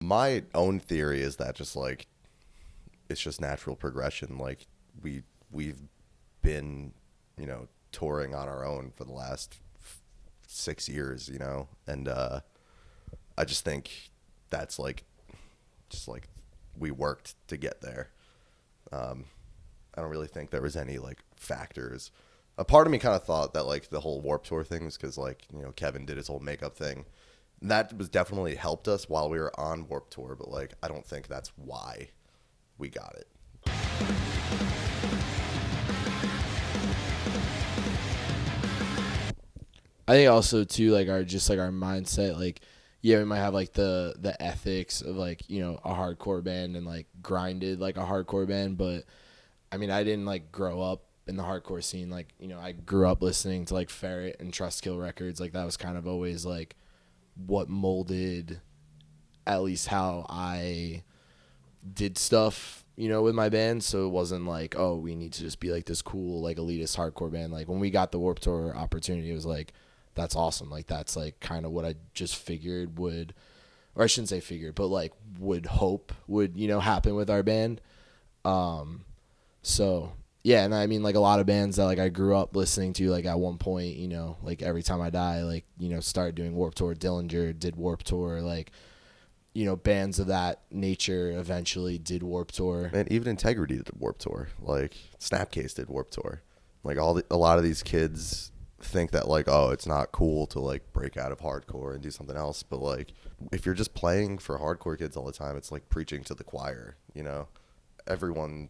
my own theory is that just like it's just natural progression. Like we've been, touring on our own for the last 6 years, and I just think that's like just like we worked to get there. I don't really think there was any like factors. A part of me kind of thought that like the whole Warped Tour thing was because like Kevin did his whole makeup thing. That was definitely helped us while we were on Warped Tour, but like I don't think that's why we got it. I think also too like our mindset, like yeah, we might have like the ethics of like a hardcore band and like grinded like a hardcore band, but I mean I didn't like grow up in the hardcore scene. Like I grew up listening to like Ferret and Trustkill records. Like that was kind of always like what molded at least how I did stuff with my band. So it wasn't like, oh, we need to just be like this cool like elitist hardcore band. Like when we got the Warped Tour opportunity, it was like, that's awesome. Like that's like kind of what I just figured would, or I shouldn't say figured, but like would hope would happen with our band. So yeah, and I mean like a lot of bands that like I grew up listening to, like at one point like Every Time I Die, like started doing Warped Tour. Dillinger did Warped Tour. Like bands of that nature eventually did Warped Tour. And even Integrity did Warped Tour. Like Snapcase did Warped Tour. Like a lot of these kids think that like, oh, it's not cool to like break out of hardcore and do something else, but like if you're just playing for hardcore kids all the time, it's like preaching to the choir. Everyone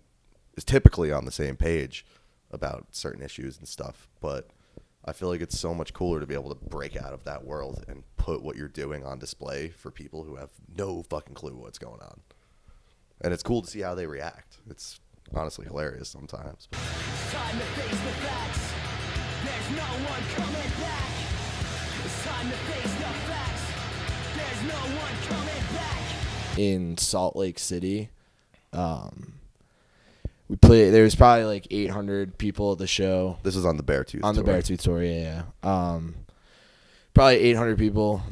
is typically on the same page about certain issues and stuff, but I feel like it's so much cooler to be able to break out of that world and put what you're doing on display for people who have no fucking clue what's going on. And it's cool to see how they react. It's honestly hilarious sometimes. Time to face the facts. There's no one coming back. It's time to face the facts. There's no one coming back. In Salt Lake City, we played. There was probably like 800 people at the show. This was on the Beartooth tour. The Beartooth tour, yeah. Probably 800 people.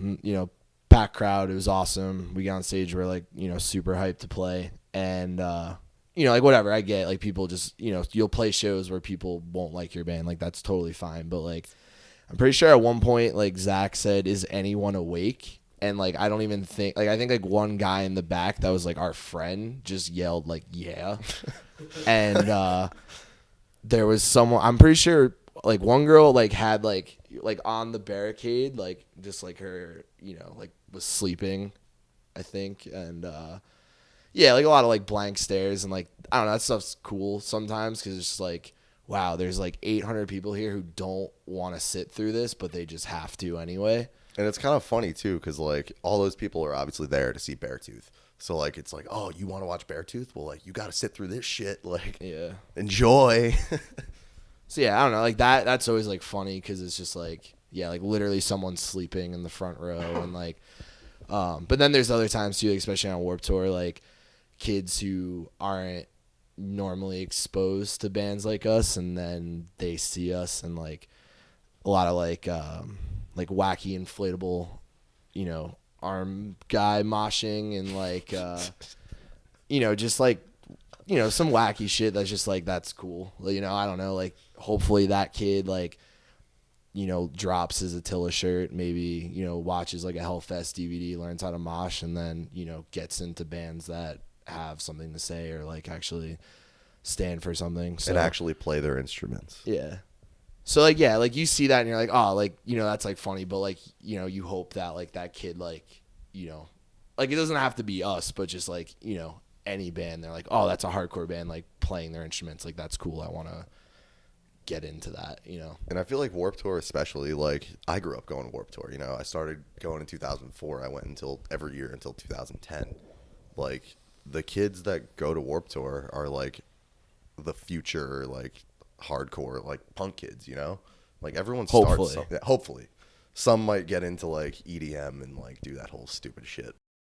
Packed crowd. It was awesome. We got on stage. We're like super hyped to play, and like whatever. I get like people just you'll play shows where people won't like your band. Like that's totally fine. But like I'm pretty sure at one point like Zach said, "Is anyone awake?" And like I don't even think like I think like one guy in the back that was like our friend just yelled like yeah. And there was someone, I'm pretty sure like one girl like had like on the barricade like just like her like was sleeping, I think. And yeah, like a lot of like blank stares, and like I don't know, that stuff's cool sometimes because it's just like, wow, there's like 800 people here who don't want to sit through this, but they just have to anyway. And it's kind of funny too because like all those people are obviously there to see Beartooth. So, like, it's like, oh, you want to watch Beartooth? Well, like, you got to sit through this shit. Like, yeah, enjoy. So, yeah, I don't know. Like, that's always, like, funny because it's just, like, yeah, like, literally someone's sleeping in the front row. And, like, but then there's other times, too, like, especially on Warped Tour, like, kids who aren't normally exposed to bands like us, and then they see us, and, like, a lot of, like wacky inflatable, arm guy moshing and like just like some wacky shit that's just like that's cool. I don't know, like hopefully that kid like drops his Attila shirt, maybe watches like a Hellfest DVD, learns how to mosh, and then gets into bands that have something to say or like actually stand for something, so and actually play their instruments. Yeah. So, like, yeah, like, you see that, and you're like, oh, like, that's, like, funny, but, like, you hope that, like, that kid, like, like, it doesn't have to be us, but just, like, any band, they're like, oh, that's a hardcore band, like, playing their instruments, like, that's cool, I want to get into that, And I feel like Warped Tour especially, like, I grew up going to Warped Tour, I started going in 2004, I went every year until 2010. Like, the kids that go to Warped Tour are, like, the future, like, hardcore like punk kids, like everyone starts hopefully some might get into like EDM and like do that whole stupid shit,